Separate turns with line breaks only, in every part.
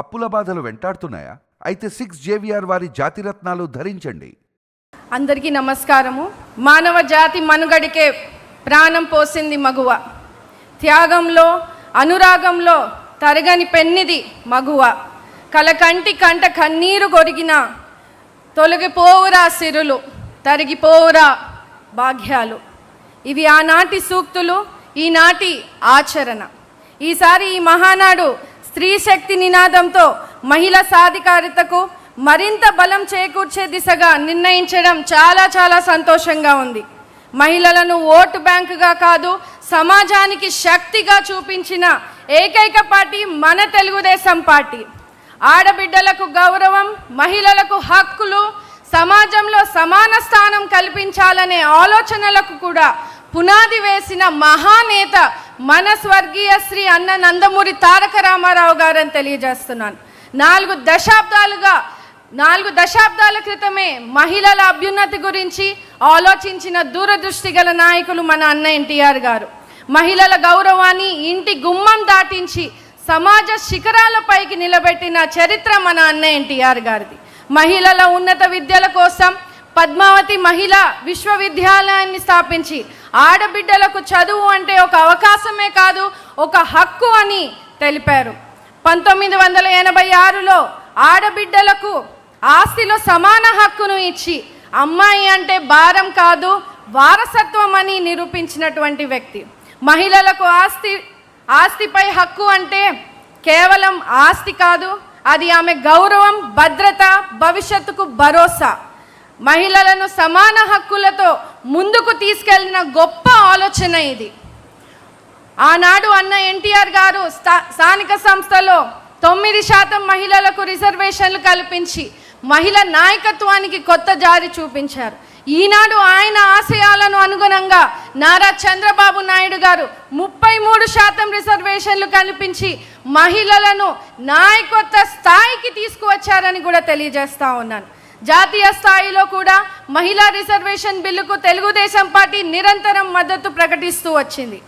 అప్పుల బాధలు వెంటాడుతున్నాయా? అయితే 6 JVR వారి జాతిరత్నాలు ధరించండి.
అందరికీ నమస్కారము. మానవ జాతి మనుగడికే ప్రాణం పోసింది మగువ. త్యాగంలో అనురాగంలో తరగని పెన్నిది మగువ. కలకంటి కంట కన్నీరు కొరిగిన తొలగిపోవురా సిరులు, తరిగిపోవురా భాగ్యాలు. ఇవి ఆనాటి సూక్తులు, ఈనాటి ఆచరణ. ఈసారి ఈ మహానాడు స్త్రీ శక్తి నినాదంతో మహిళా సాధికారితకు మరింత బలం చేకూర్చే దిశగా నిర్ణయించడం చాలా చాలా సంతోషంగా ఉంది. మహిళలను ఓటు బ్యాంకుగా కాదు, సమాజానికి శక్తిగా చూపించిన ఏకైక పార్టీ మన తెలుగుదేశం పార్టీ. ఆడబిడ్డలకు గౌరవం, మహిళలకు హక్కులు, సమాజంలో సమాన స్థానం కల్పించాలనే ఆలోచనలకు కూడా పునాది వేసిన మహానేత మన స్వర్గీయ శ్రీ అన్న నందమూరి తారక రామారావు గారని తెలియజేస్తున్నాను. 4 దశాబ్దాల క్రితమే మహిళల అభ్యున్నతి గురించి ఆలోచించిన దూరదృష్టి గల నాయకులు మన అన్న ఎన్టీఆర్ గారు. మహిళల గౌరవాన్ని ఇంటి గుమ్మం దాటించి సమాజ శిఖరాలపైకి నిలబెట్టిన చరిత్ర మన అన్న ఎన్టీఆర్ గారిది. మహిళల ఉన్నత విద్యల కోసం పద్మావతి మహిళా విశ్వవిద్యాలయాన్ని స్థాపించి ఆడబిడ్డలకు చదువు అంటే ఒక అవకాశమే కాదు, ఒక హక్కు అని తెలిపారు. 1986లో ఆడబిడ్డలకు ఆస్తిలో సమాన హక్కును ఇచ్చి అమ్మాయి అంటే భారం కాదు, వారసత్వం అని నిరూపించినటువంటి వ్యక్తి. మహిళలకు ఆస్తిపై హక్కు అంటే కేవలం ఆస్తి కాదు, అది ఆమె గౌరవం, భద్రత, భవిష్యత్తుకు భరోసా. మహిళలను సమాన హక్కులతో ముందుకు తీసుకెళ్లిన గొప్ప ఆలోచన ఇది. ఆనాడు అన్న ఎన్టీఆర్ గారు స్థానిక సంస్థలో 9% మహిళలకు రిజర్వేషన్లు కల్పించి మహిళా నాయకత్వానికి కొత్త జారి చూపించారు. ఈనాడు ఆయన ఆశయాలను అనుగుణంగా నారా చంద్రబాబు నాయుడు గారు 33% రిజర్వేషన్లు కల్పించి మహిళలను నాయకత్వ స్థాయికి తీసుకువచ్చారని కూడా తెలియజేస్తా ఉన్నాను. జాతీయ స్థాయిలో కూడా మహిళా రిజర్వేషన్ బిల్లుకు తెలుగుదేశం పార్టీ నిరంతరం మద్దతు ప్రకటిస్తూ వచ్చింది.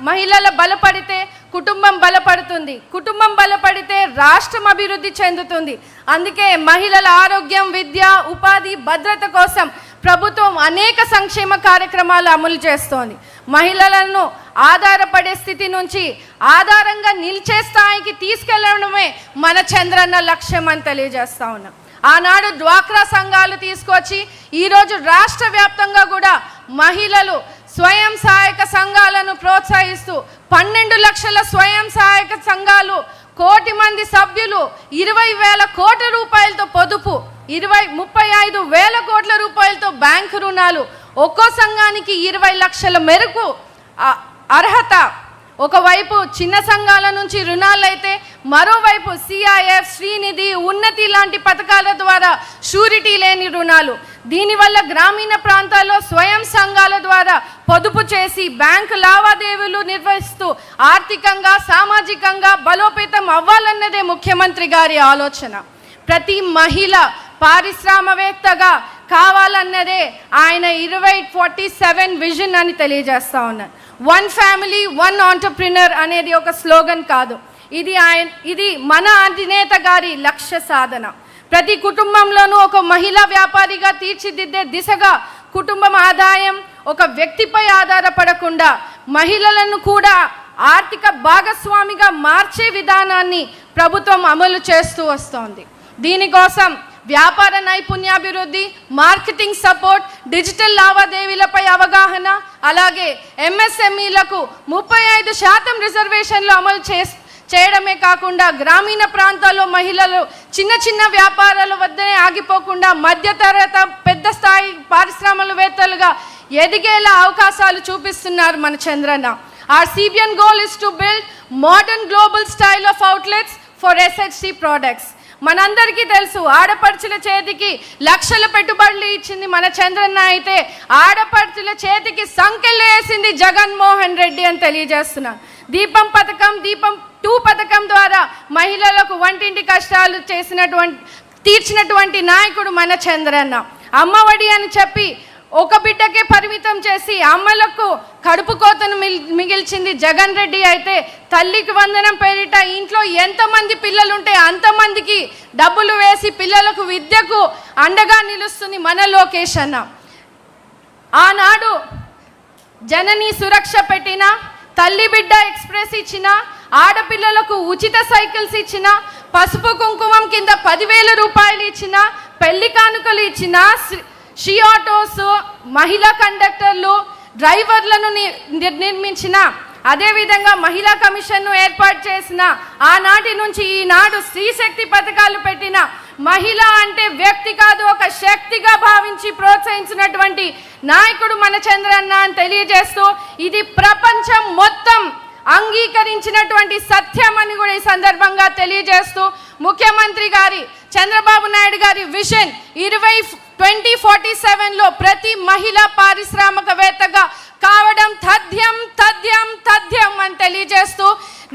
మహిళల బలపడితే కుటుంబం బలపడుతుంది, కుటుంబం బలపడితే రాష్ట్రం అభివృద్ధి చెందుతుంది. అందుకే మహిళల ఆరోగ్యం, విద్య, ఉపాధి, భద్రత కోసం ప్రభుత్వం అనేక సంక్షేమ కార్యక్రమాలు అమలు చేస్తోంది. మహిళలను ఆధారపడే స్థితి నుంచి ఆధారంగా నిలిచే స్థాయికి తీసుకెళ్లడమే మన చంద్రన్న లక్ష్యం అని తెలియజేస్తా ఉన్నాం. ఆనాడు డ్వాక్రా సంఘాలు తీసుకొచ్చి ఈరోజు రాష్ట్ర వ్యాప్తంగా కూడా మహిళలు స్వయం సహాయక సంఘాలను ప్రోత్సహిస్తూ 12 లక్షల స్వయం సహాయక సంఘాలు, 1 కోటి మంది సభ్యులు, 20,000 కోట్ల రూపాయలతో పొదుపు, 35,000 కోట్ల రూపాయలతో బ్యాంకు రుణాలు, ఒక్కో సంఘానికి 20 లక్షల మేరకు అర్హత. ఒకవైపు చిన్న సంఘాల నుంచి రుణాలైతే మరోవైపు CIF, శ్రీనిధి, ఉన్నతి లాంటి పథకాల ద్వారా షూరిటీ లేని రుణాలు. దీనివల్ల గ్రామీణ ప్రాంతాల్లో స్వయం సంఘాల ద్వారా పొదుపు చేసి బ్యాంకు లావాదేవీలు నిర్వహిస్తూ ఆర్థికంగా, సామాజికంగా బలోపేతం అవ్వాలన్నదే ముఖ్యమంత్రి గారి ఆలోచన. ప్రతి మహిళ పారిశ్రామికవేత్తగా కావాలన్నదే ఆయన 2047 విజన్ అని తెలియజేస్తా ఉన్నారు. 1 ఫ్యామిలీ 1 ఆంటర్ప్రినర్ అనేది ఒక స్లోగన్ కాదు, ఇది మన అధినేత గారి లక్ష్య సాధన. ప్రతి కుటుంబంలోనూ ఒక మహిళా వ్యాపారిగా తీర్చిదిద్దే దిశగా కుటుంబం ఆదాయం ఒక వ్యక్తిపై ఆధారపడకుండా మహిళలను కూడా ఆర్థిక భాగస్వామిగా మార్చే విధానాన్ని ప్రభుత్వం అమలు చేస్తూ వస్తోంది. దీనికోసం వ్యాపార నైపుణ్యాభివృద్ధి, మార్కెటింగ్ సపోర్ట్, డిజిటల్ లావాదేవీలపై అవగాహన, అలాగే MSMEలకు 35% రిజర్వేషన్లు అమలు చేయడమే కాకుండా గ్రామీణ ప్రాంతాల్లో మహిళలు చిన్న వ్యాపారాల వద్దనే ఆగిపోకుండా మధ్యతరగతి, పెద్ద స్థాయి పారిశ్రామికవేత్తలుగా ఎదిగేలా అవకాశాలు చూపిస్తున్నారు మన Chandranna. Our CBN goal is to build modern global style of outlets for SHC products. మనందరికీ తెలుసు, ఆడపడుచుల చేతికి లక్షల పెట్టుబడులు ఇచ్చింది మన చంద్రన్న అయితే ఆడపడుచుల చేతికి సంకెళ్ళు వేసింది జగన్మోహన్ రెడ్డి అని తెలియజేస్తున్నాను. దీపం 2 పథకం ద్వారా మహిళలకు వంటింటి కష్టాలు తీర్చినటువంటి నాయకుడు మన చంద్రన్న. అమ్మఒడి అని చెప్పి ఒక బిడ్డకే పరిమితం చేసి అమ్మలకు కడుపు కోతను మిగిల్చింది జగన్ రెడ్డి అయితే, తల్లికి వందనం పేరిట ఇంట్లో ఎంతమంది పిల్లలు ఉంటే అంతమందికి డబ్బులు వేసి పిల్లలకు విద్యకు అండగా నిలుస్తుంది మన లోకేష్ అన్న. ఆనాడు జననీ సురక్ష పెట్టిన, తల్లి బిడ్డ ఎక్స్ప్రెస్ ఇచ్చిన, ఆడపిల్లలకు ఉచిత సైకిల్స్ ఇచ్చిన, పసుపు కుంకుమం కింద 10,000 రూపాయలు ఇచ్చిన, పెళ్లి కానుకలు ఇచ్చిన, షీ ఆటోస్, మహిళా కండక్టర్లు, డ్రైవర్లను నిర్మించిన, అదేవిధంగా మహిళా కమిషన్ను ఏర్పాటు చేసిన, ఆనాటి నుంచి ఈనాడు స్త్రీశక్తి పథకాలు పెట్టిన, మహిళ అంటే వ్యక్తి కాదు ఒక శక్తిగా భావించి ప్రోత్సహించినటువంటి నాయకుడు మన చంద్రన్న అని తెలియజేస్తూ, ఇది ప్రపంచం మొత్తం అంగీకరించినటువంటి సత్యం అని కూడా ఈ సందర్భంగా తెలియజేస్తూ, ముఖ్యమంత్రి గారి చంద్రబాబు నాయుడు గారి విజన్ 2047లో ప్రతి మహిళ పారిశ్రామికవేత్తగా కావడం తథ్యం తథ్యం తథ్యం అని తెలియజేస్తూ,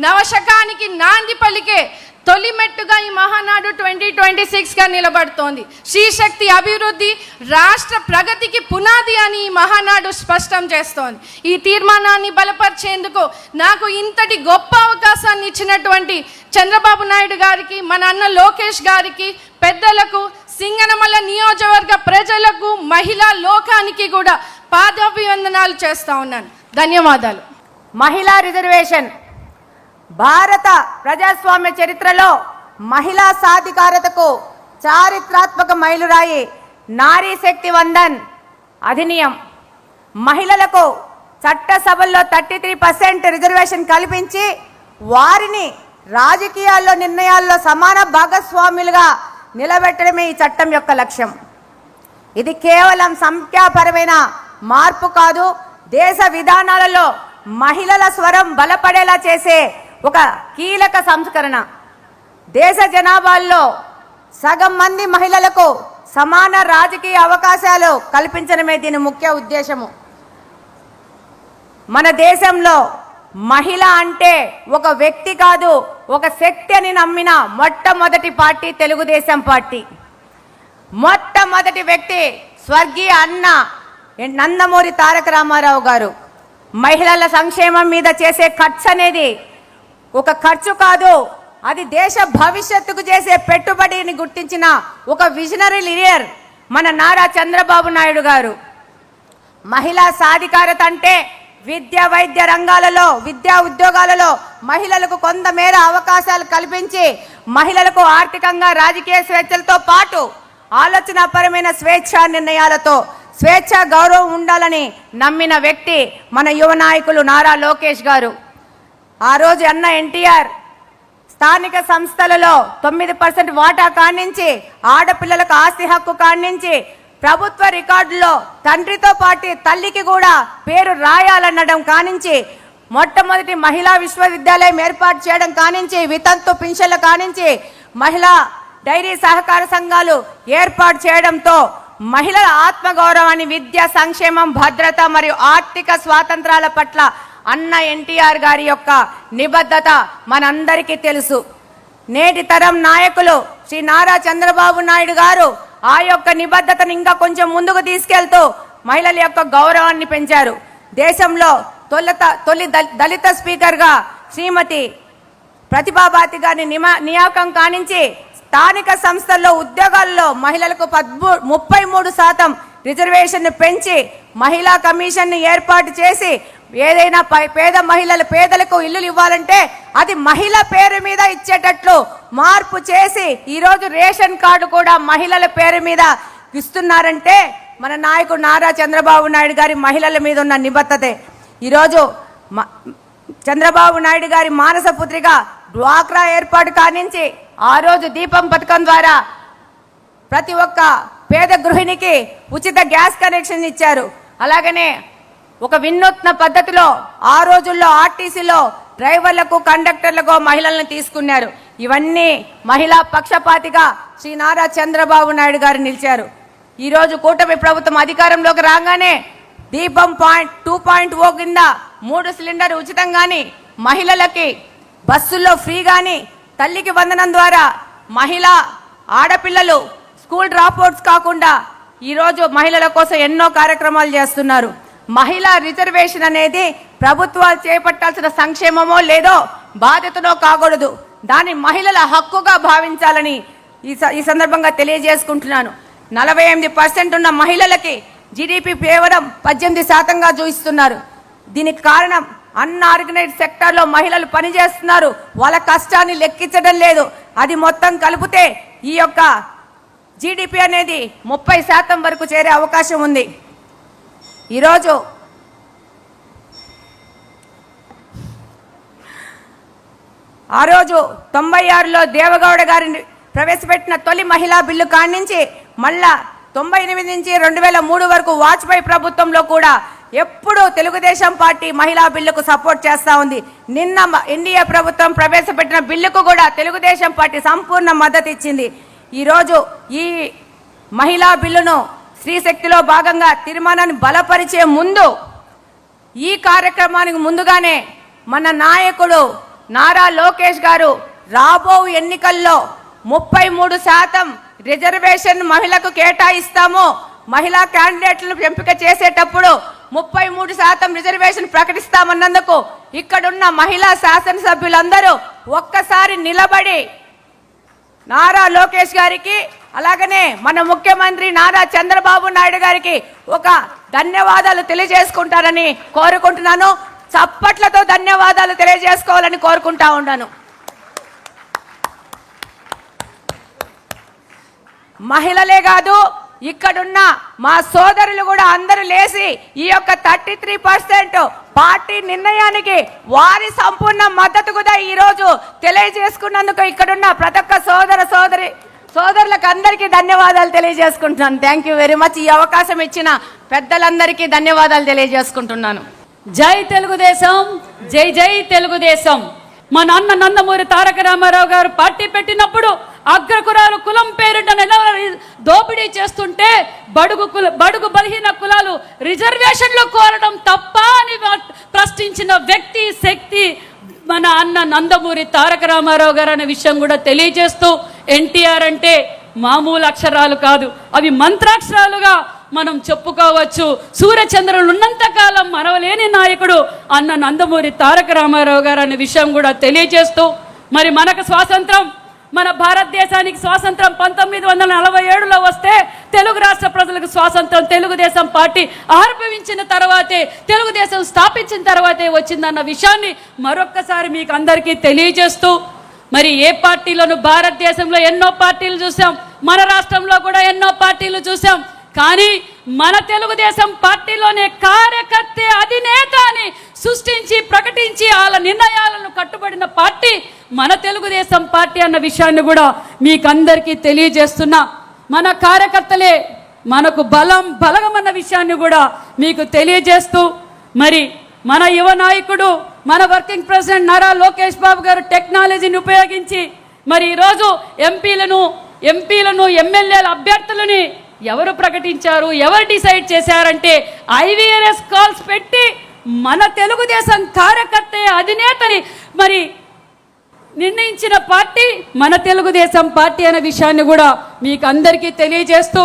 నవశకానికి నాంది పలికే తొలి మెట్టుగా ఈ మహానాడు 2026గా నిలబడుతోంది. శ్రీశక్తి అభివృద్ధి రాష్ట్ర ప్రగతికి పునాది అని ఈ మహానాడు స్పష్టం చేస్తోంది. ఈ తీర్మానాన్ని బలపరిచేందుకు నాకు ఇంతటి గొప్ప అవకాశాన్ని ఇచ్చినటువంటి చంద్రబాబు నాయుడు గారికి, మన అన్న లోకేష్ గారికి, పెద్దలకు, సింగనమల నియోజకవర్గ ప్రజలకు, మహిళా లోకానికి కూడా పాదాభివందనాలు చేస్తా ఉన్నాను. ధన్యవాదాలు.
మహిళా రిజర్వేషన్ భారత ప్రజాస్వామ్య చరిత్రలో మహిళా సాధికారతకు చారిత్రాత్మక మైలురాయి నారీ శక్తి వందన్ అధినియం. మహిళలకు చట్టసభల్లో 33% రిజర్వేషన్ కల్పించి వారిని రాజకీయాల్లో నిర్ణయాల్లో సమాన భాగస్వాములుగా నిలబెట్టడమే ఈ చట్టం యొక్క లక్ష్యం. ఇది కేవలం సంఖ్యాపరమైన మార్పు కాదు, దేశ విధానాలలో మహిళల స్వరం బలపడేలా చేసే ఒక కీలక సంస్కరణ. దేశ జనాభాలో సగం మంది మహిళలకు సమాన రాజకీయ అవకాశాలు కల్పించడమే దీని ముఖ్య ఉద్దేశము. మన దేశంలో మహిళ అంటే ఒక వ్యక్తి కాదు, ఒక శక్తి అని నమ్మిన మొట్టమొదటి పార్టీ తెలుగుదేశం పార్టీ. మొట్టమొదటి వ్యక్తి స్వర్గీయ అన్న నందమూరి తారక రామారావు గారు. మహిళల సంక్షేమం మీద చేసే ఖర్చు అనేది ఒక ఖర్చు కాదు, అది దేశ భవిష్యత్తుకు చేసే పెట్టుబడిని గుర్తించిన ఒక విజనరీ లీడర్ మన నారా చంద్రబాబు నాయుడు గారు. మహిళా సాధికారత అంటే విద్య, వైద్య రంగాలలో, విద్యా ఉద్యోగాలలో మహిళలకు కొంతమేర అవకాశాలు కల్పించి మహిళలకు ఆర్థికంగా, రాజకీయ స్వేచ్ఛలతో పాటు ఆలోచనాపరమైన స్వేచ్ఛా నిర్ణయాలతో స్వేచ్ఛ గౌరవం ఉండాలని నమ్మిన వ్యక్తి మన యువ నాయకులు నారా లోకేష్ గారు. ఆ రోజు అన్న ఎన్టీఆర్ స్థానిక సంస్థలలో 9% వాటా కానించి, ఆడపిల్లలకు ఆస్తి హక్కు కానించి, ప్రభుత్వ రికార్డులో తండ్రితో పాటు తల్లికి కూడా పేరు రాయాలనడం కానించి, మొట్టమొదటి మహిళా విశ్వవిద్యాలయం ఏర్పాటు చేయడం కానించి, వితంతు పింఛన్లు కానించి, మహిళా డైరీ సహకార సంఘాలు ఏర్పాటు చేయడంతో మహిళల ఆత్మగౌరవాన్ని, విద్యా సంక్షేమం, భద్రత మరియు ఆర్థిక స్వాతంత్రాల పట్ల అన్న ఎన్టీఆర్ గారి యొక్క నిబద్ధత మనందరికీ తెలుసు. నేటి తరం నాయకులు శ్రీ నారా చంద్రబాబు నాయుడు గారు ఆ యొక్క నిబద్ధతను ఇంకా కొంచెం ముందుకు తీసుకెళ్తూ మహిళల యొక్క గౌరవాన్ని పెంచారు. దేశంలో తొలి దళిత స్పీకర్గా శ్రీమతి ప్రతిభాబాతి గారిని నియామకం కానించి, స్థానిక సంస్థల్లో ఉద్యోగాల్లో మహిళలకు 33% రిజర్వేషన్ పెంచి మహిళా కమిషన్ని ఏర్పాటు చేసి, ఏదైనా పేదలకు ఇల్లులు ఇవ్వాలంటే అది మహిళ పేరు మీద ఇచ్చేటట్లు మార్పు చేసి ఈరోజు రేషన్ కార్డు కూడా మహిళల పేరు మీద ఇస్తున్నారంటే మన నాయకుడు నారా చంద్రబాబు నాయుడు గారి మహిళల మీద ఉన్న నిబద్ధతే. ఈరోజు చంద్రబాబు నాయుడు గారి మానస పుత్రిగా డ్వాక్రా ఏర్పాటు కానించి, ఆ రోజు దీపం పథకం ద్వారా ప్రతి ఒక్క పేద గృహిణికి ఉచిత గ్యాస్ కనెక్షన్ ఇచ్చారు. అలాగనే ఒక వినూత్న పద్ధతిలో ఆ రోజుల్లో ఆర్టీసీలో డ్రైవర్లకు, కండక్టర్లకు మహిళలను తీసుకున్నారు. ఇవన్నీ మహిళా పక్షపాతిగా శ్రీ నారా చంద్రబాబు నాయుడు గారు నిలిచారు. ఈరోజు కూటమి ప్రభుత్వం అధికారంలోకి రాగానే దీపం 2.0 కింద 3 సిలిండర్ ఉచితంగాని, మహిళలకి బస్సుల్లో ఫ్రీ గాని, తల్లికి వందనం ద్వారా మహిళా ఆడపిల్లలు స్కూల్ డ్రాప్అవుట్స్ కాకుండా ఈరోజు మహిళల కోసం ఎన్నో కార్యక్రమాలు చేస్తున్నారు. మహిళా రిజర్వేషన్ అనేది ప్రభుత్వాలు చేపట్టాల్సిన సంక్షేమమో లేదో బాధ్యతనో కాకూడదు, దాన్ని మహిళల హక్కుగా భావించాలని ఈ సందర్భంగా తెలియజేసుకుంటున్నాను. 48% ఉన్న మహిళలకి జీడిపి కేవలం 18%గా చూపిస్తున్నారు. దీనికి కారణం అన్ఆర్గనైజ్డ్ సెక్టార్లో మహిళలు పనిచేస్తున్నారు, వాళ్ళ కష్టాన్ని లెక్కించడం లేదు. అది మొత్తం కలిపితే ఈ యొక్క జీడిపి అనేది 30% వరకు చేరే అవకాశం ఉంది. ఈరోజు ఆ రోజు 96లో దేవగౌడ గారిని ప్రవేశపెట్టిన తొలి మహిళా బిల్లు కాడి నుంచి మళ్ళా 98 నుంచి 2003 వరకు వాజ్పేయి ప్రభుత్వంలో కూడా ఎప్పుడూ తెలుగుదేశం పార్టీ మహిళా బిల్లుకు సపోర్ట్ చేస్తూ ఉంది. నిన్న ఎన్డీఏ ప్రభుత్వం ప్రవేశపెట్టిన బిల్లుకు కూడా తెలుగుదేశం పార్టీ సంపూర్ణ మద్దతు ఇచ్చింది. ఈరోజు ఈ మహిళా బిల్లును స్త్రీశక్తిలో భాగంగా తీర్మానాన్ని బలపరిచే ముందు ఈ కార్యక్రమానికి ముందుగానే మన నాయకుడు నారా లోకేష్ గారు రాబో ఎన్నికల్లో 33% రిజర్వేషన్ మహిళకు కేటాయిస్తాము, మహిళా క్యాండిడేట్లను ఎంపిక చేసేటప్పుడు 33% రిజర్వేషన్ ప్రకటిస్తామన్నందుకు ఇక్కడున్న మహిళా శాసనసభ్యులందరూ ఒక్కసారి నిలబడి నారా లోకేష్ గారికి అలాగనే మన ముఖ్యమంత్రి నారా చంద్రబాబు నాయుడు గారికి ఒక ధన్యవాదాలు తెలియజేసుకుంటారని కోరుకుంటున్నాను. చప్పట్లతో ధన్యవాదాలు తెలియజేసుకోవాలని కోరుకుంటా ఉన్నాను. మహిళలే కాదు, ఇక్కడున్న మా సోదరులు కూడా అందరూ లేచి ఈ యొక్క 33% పార్టీ నిర్ణయానికి వారి సంపూర్ణ మద్దతు కూడా ఈరోజు తెలియజేసుకున్నందుకు ఇక్కడున్న ప్రతి ఒక్క సోదరులకు అందరికీ ధన్యవాదాలు తెలియజేసుకుంటున్నాను. Thank you very much. ఈ అవకాశం ఇచ్చిన పెద్దలందరికీ ధన్యవాదాలు తెలియజేసుకుంటున్నాను.
జై తెలుగుదేశం, జై జై తెలుగుదేశం. మా నాన్న నందమూరి తారక రామారావు గారు పార్టీ పెట్టినప్పుడు అగ్రకులాలు కులం పేరిట దోపిడీ చేస్తుంటే బడుగు బలహీన కులాలు రిజర్వేషన్లు కోరడం తప్ప అని ప్రశ్నించిన వ్యక్తి శక్తి మన అన్న నందమూరి తారక రామారావు గారు అనే విషయం కూడా తెలియజేస్తూ, ఎన్టీఆర్ అంటే మామూలు అక్షరాలు కాదు, అవి మంత్రాక్షరాలుగా మనం చెప్పుకోవచ్చు. సూర్యచంద్రులు ఉన్నంతకాలం మరవలేని నాయకుడు అన్న నందమూరి తారక రామారావు గారు అనే విషయం కూడా తెలియజేస్తూ, మరి మనకు స్వాతంత్రం, మన భారతదేశానికి స్వాతంత్రం 1947లో వస్తే తెలుగు రాష్ట్ర ప్రజలకు స్వాతంత్రం తెలుగుదేశం పార్టీ ఆవిర్భవించిన తర్వాతే, తెలుగుదేశం స్థాపించిన తర్వాతే వచ్చిందన్న విషయాన్ని మరొక్కసారి మీకు అందరికీ తెలియజేస్తూ, మరి ఏ పార్టీలోనూ భారతదేశంలో ఎన్నో పార్టీలు చూసాం, మన రాష్ట్రంలో కూడా ఎన్నో పార్టీలు చూసాం, కానీ మన తెలుగుదేశం పార్టీలోనే కార్యకర్తే అధినేత అని సృష్టించి ప్రకటించి వాళ్ళ నిర్ణయాలను కట్టుబడిన పార్టీ మన తెలుగుదేశం పార్టీ అన్న విషయాన్ని కూడా మీకు అందరికీ తెలియజేస్తున్నా. మన కార్యకర్తలే మనకు బలగం అన్న విషయాన్ని కూడా మీకు తెలియజేస్తూ, మరి మన యువ నాయకుడు మన వర్కింగ్ ప్రెసిడెంట్ నారా లోకేష్ బాబు గారు టెక్నాలజీని ఉపయోగించి మరి ఈరోజు ఎంపీలను ఎమ్మెల్యేల అభ్యర్థులని ఎవరు ప్రకటించారు, ఎవరు డిసైడ్ చేశారంటే IVRS కాల్స్ పెట్టి మన తెలుగుదేశం కార్యకర్త అధినేతని మరి నిర్ణయించిన పార్టీ మన తెలుగుదేశం పార్టీ అనే విషయాన్ని కూడా మీకు అందరికీ తెలియజేస్తూ,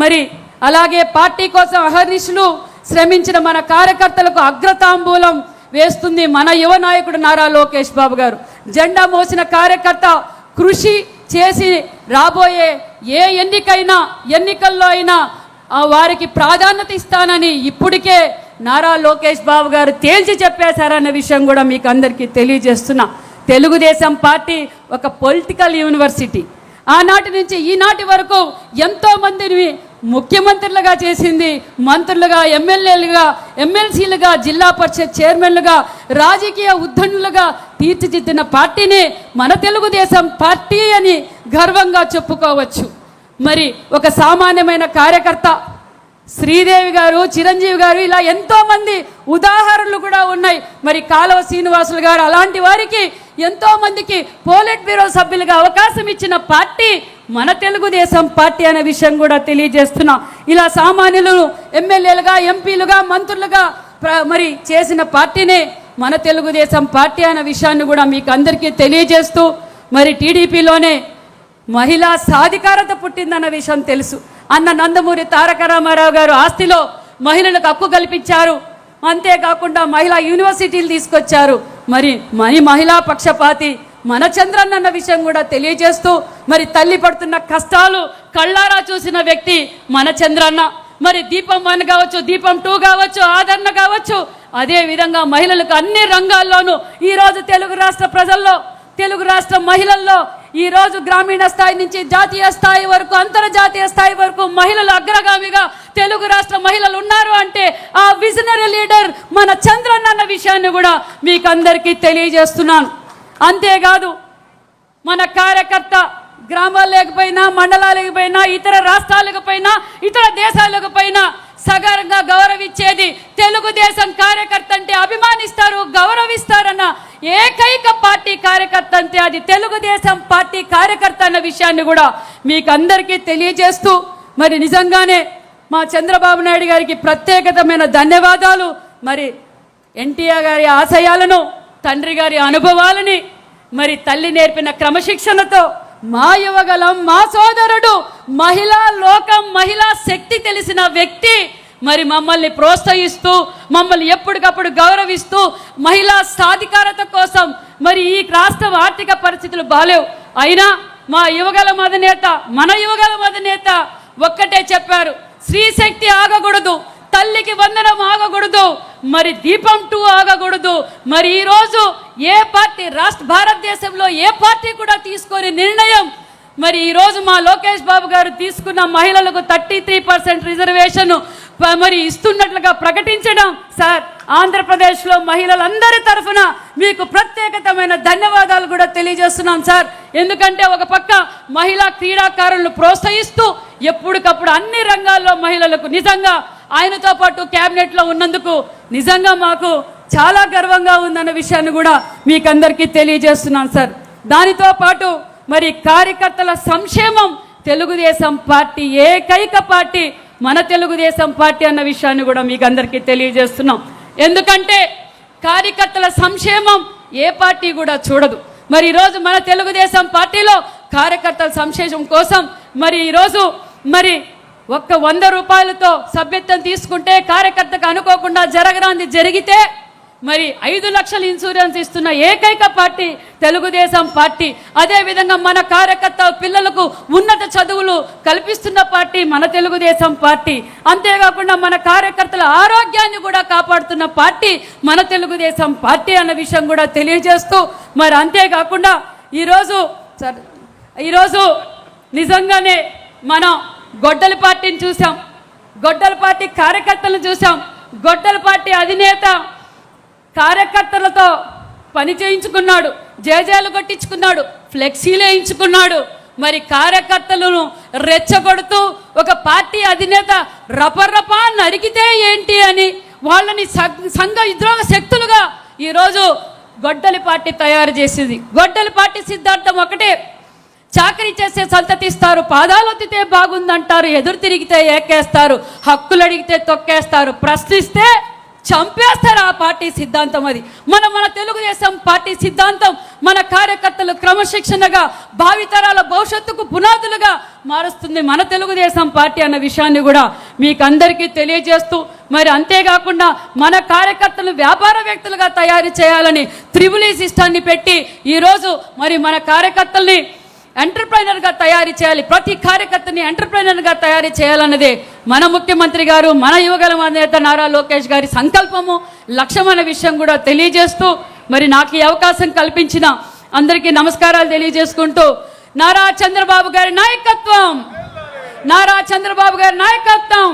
మరి అలాగే పార్టీ కోసం అహర్నిశలు శ్రమించిన మన కార్యకర్తలకు అగ్రతాంబూలం వేస్తుంది మన యువ నాయకుడు నారా లోకేష్ బాబు గారు. జెండా మోసిన కార్యకర్త కృషి చేసి రాబోయే ఏ ఎన్నికల్లో అయినా వారికి ప్రాధాన్యత ఇస్తానని ఇప్పటికే నారా లోకేష్ బాబు గారు తేల్చి చెప్పేశారన్న విషయం కూడా మీకు అందరికీ తెలియజేస్తున్నా. తెలుగుదేశం పార్టీ ఒక పొలిటికల్ యూనివర్సిటీ. ఆనాటి నుంచి ఈనాటి వరకు ఎంతో మందిని ముఖ్యమంత్రులుగా చేసింది, మంత్రులుగా, ఎమ్మెల్యేలుగా, ఎమ్మెల్సీలుగా, జిల్లా పరిషత్ చైర్మన్లుగా, రాజకీయ ఉద్దండులుగా తీర్చిదిద్దిన పార్టీని మన తెలుగుదేశం పార్టీ అని గర్వంగా చెప్పుకోవచ్చు. మరి ఒక సామాన్యమైన కార్యకర్త శ్రీదేవి గారు, చిరంజీవి గారు, ఇలా ఎంతో మంది ఉదాహరణలు కూడా ఉన్నాయి. మరి కాలువ శ్రీనివాసులు గారు అలాంటి వారికి ఎంతో మందికి పోలిట్ బ్యూరో సభ్యులుగా అవకాశం ఇచ్చిన పార్టీ మన తెలుగుదేశం పార్టీ అనే విషయం కూడా తెలియజేస్తున్నా. ఇలా సామాన్యులు ఎమ్మెల్యేలుగా, ఎంపీలుగా, మంత్రులుగా మరి చేసిన పార్టీనే మన తెలుగుదేశం పార్టీ అనే విషయాన్ని కూడా మీకు అందరికీ తెలియజేస్తూ, మరి టీడీపీలోనే మహిళా సాధికారత పుట్టిందన్న విషయం తెలుసు. అన్న నందమూరి తారక రామారావు గారు ఆస్తిలో మహిళలకు హక్కు కల్పించారు. అంతేకాకుండా మహిళా యూనివర్సిటీలు తీసుకొచ్చారు. మరి మహిళా పక్షపాతి మన చంద్రన్న అన్న విషయం కూడా తెలియజేస్తూ, మరి తల్లి పడుతున్న కష్టాలు కళ్ళారా చూసిన వ్యక్తి మన చంద్రన్న. మరి దీపం 1 కావచ్చు, దీపం 2 కావచ్చు, ఆదరణ కావచ్చు, అదే విధంగా మహిళలకు అన్ని రంగాల్లోనూ ఈరోజు తెలుగు రాష్ట్ర ప్రజల్లో, తెలుగు రాష్ట్ర మహిళల్లో ఈరోజు గ్రామీణ స్థాయి నుంచి జాతీయ స్థాయి వరకు, అంతర్జాతీయ స్థాయి వరకు మహిళలు అగ్రగామిగా తెలుగు రాష్ట్ర మహిళలు ఉన్నారు అంటే ఆ విజనరీ లీడర్ మన చంద్రన్న అన్న విషయాన్ని కూడా మీకు అందరికీ తెలియజేస్తున్నాను. అంతేకాదు మన కార్యకర్త గ్రామాలు లేకపోయినా, మండలాలకు పోయినా, ఇతర రాష్ట్రాలకు పోయినా, ఇతర దేశాలకు పోయినా సగర్వంగా గౌరవించేది తెలుగుదేశం కార్యకర్త అంటే అభిమానిస్తారు, గౌరవిస్తారన్న ఏకైక పార్టీ కార్యకర్త అంటే అది తెలుగుదేశం పార్టీ కార్యకర్త అన్న విషయాన్ని కూడా మీకు అందరికీ తెలియజేస్తూ, మరి నిజంగానే మా చంద్రబాబు నాయుడు గారికి ప్రత్యేకమైన ధన్యవాదాలు. మరి ఎన్టీఆర్ గారి ఆశయాలను, తండ్రి గారి అనుభవాలని, మరి తల్లి నేర్పిన క్రమశిక్షణతో మా యువగలం, మా సోదరుడు, మహిళా లోకం, మహిళా శక్తి తెలిసిన వ్యక్తి మరి మమ్మల్ని ప్రోత్సహిస్తూ, మమ్మల్ని ఎప్పటికప్పుడు గౌరవిస్తూ, మహిళా సాధికారత కోసం మరి ఈ రాష్ట్ర ఆర్థిక పరిస్థితులు బాలేవు అయినా మా యువగలం అధినేత, మన యువగలం అధినేత ఒక్కటే చెప్పారు, స్త్రీ శక్తి ఆగకూడదు, తల్లికి వందనం ఆగకూడదు, మరి దీపం 2 ఆగకూడదు. మరి ఈరోజు ఏ పార్టీ రాష్ట్ర భారతదేశంలో ఏ పార్టీ కూడా తీసుకొని నిర్ణయం మరి ఈరోజు మా లోకేష్ బాబు గారు తీసుకున్న మహిళలకు 33% రిజర్వేషన్ మరి ఇస్తున్నట్లుగా ప్రకటించడం, సార్ ఆంధ్రప్రదేశ్లో మహిళలందరి తరఫున మీకు ప్రత్యేకమైన ధన్యవాదాలు కూడా తెలియజేస్తున్నాం సార్. ఎందుకంటే ఒక పక్క మహిళా క్రీడాకారులను ప్రోత్సహిస్తూ ఎప్పటికప్పుడు అన్ని రంగాల్లో మహిళలకు నిజంగా ఆయనతో పాటు క్యాబినెట్లో ఉన్నందుకు నిజంగా మాకు చాలా గర్వంగా ఉందన్న విషయాన్ని కూడా మీకందరికీ తెలియజేస్తున్నాను సార్. దానితో పాటు మరి కార్యకర్తల సంక్షేమం తెలుగుదేశం పార్టీ ఏకైక పార్టీ మన తెలుగుదేశం పార్టీ అన్న విషయాన్ని కూడా మీకు అందరికీ తెలియజేస్తున్నాం. ఎందుకంటే కార్యకర్తల సంక్షేమం ఏ పార్టీ కూడా చూడదు. మరి ఈరోజు మన తెలుగుదేశం పార్టీలో కార్యకర్తల సంక్షేమం కోసం మరి ఈరోజు మరి 100 రూపాయలతో సభ్యత్వం తీసుకుంటే కార్యకర్తకు అనుకోకుండా జరగరాంది జరిగితే మరి 5 లక్షల ఇన్సూరెన్స్ ఇస్తున్న ఏకైక పార్టీ తెలుగుదేశం పార్టీ. అదేవిధంగా మన కార్యకర్త పిల్లలకు ఉన్నత చదువులు కల్పిస్తున్న పార్టీ మన తెలుగుదేశం పార్టీ. అంతేకాకుండా మన కార్యకర్తల ఆరోగ్యాన్ని కూడా కాపాడుతున్న పార్టీ మన తెలుగుదేశం పార్టీ అన్న విషయం కూడా తెలియజేస్తూ, మరి అంతేకాకుండా ఈరోజు నిజంగానే మనం గొడ్డలి పార్టీని చూసాం, గొడ్డలి పార్టీ కార్యకర్తలను చూసాం. గొడ్డలి పార్టీ అధినేత కార్యకర్తలతో పని చేయించుకున్నాడు, జేజేలు కొట్టించుకున్నాడు, ఫ్లెక్సీలు వేయించుకున్నాడు. మరి కార్యకర్తలను రెచ్చగొడుతూ ఒక పార్టీ అధినేత రపరపా నరికితే ఏంటి అని వాళ్ళని సంఘ విద్రోహ శక్తులుగా ఈరోజు గొడ్డలి పార్టీ తయారు చేసింది. గొడ్డలి పార్టీ సిద్ధాంతం ఒకటే, చాకరీ చేసే సంతతిస్తారు, పాదాలు ఒత్తితే బాగుందంటారు, ఎదురు తిరిగితే ఏకేస్తారు, హక్కులు అడిగితే తొక్కేస్తారు, ప్రశ్నిస్తే చంపేస్తారు. ఆ పార్టీ సిద్ధాంతం అది. మన తెలుగుదేశం పార్టీ సిద్ధాంతం మన కార్యకర్తలు క్రమశిక్షణగా భావితరాల భవిష్యత్తుకు పునాదులుగా మారుస్తుంది మన తెలుగుదేశం పార్టీ అన్న విషయాన్ని కూడా మీకు అందరికీ తెలియజేస్తూ, మరి అంతేకాకుండా మన కార్యకర్తలు వ్యాపారవేత్తలుగా తయారు చేయాలని త్రిబుల్ సిస్టాన్ని పెట్టి ఈరోజు మరి మన కార్యకర్తల్ని ఎంటర్ప్రైనర్గా తయారు చేయాలి, ప్రతి కార్యకర్తని ఎంటర్ప్రైనర్గా తయారు చేయాలన్నదే మన ముఖ్యమంత్రి గారు, మన యువగలం అధినేత నారా లోకేష్ గారి సంకల్పము, లక్ష్యమైన విషయం కూడా తెలియజేస్తూ, మరి నాకు ఈ అవకాశం కల్పించిన అందరికీ నమస్కారాలు తెలియజేసుకుంటూ, నారా చంద్రబాబు గారి నాయకత్వం, నారా చంద్రబాబు గారి నాయకత్వం,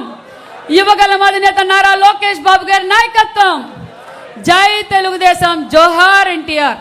యువగలం అధినేత నారా లోకేష్ బాబు గారి నాయకత్వం, జై తెలుగుదేశం, జోహార్ ఎన్టీఆర్.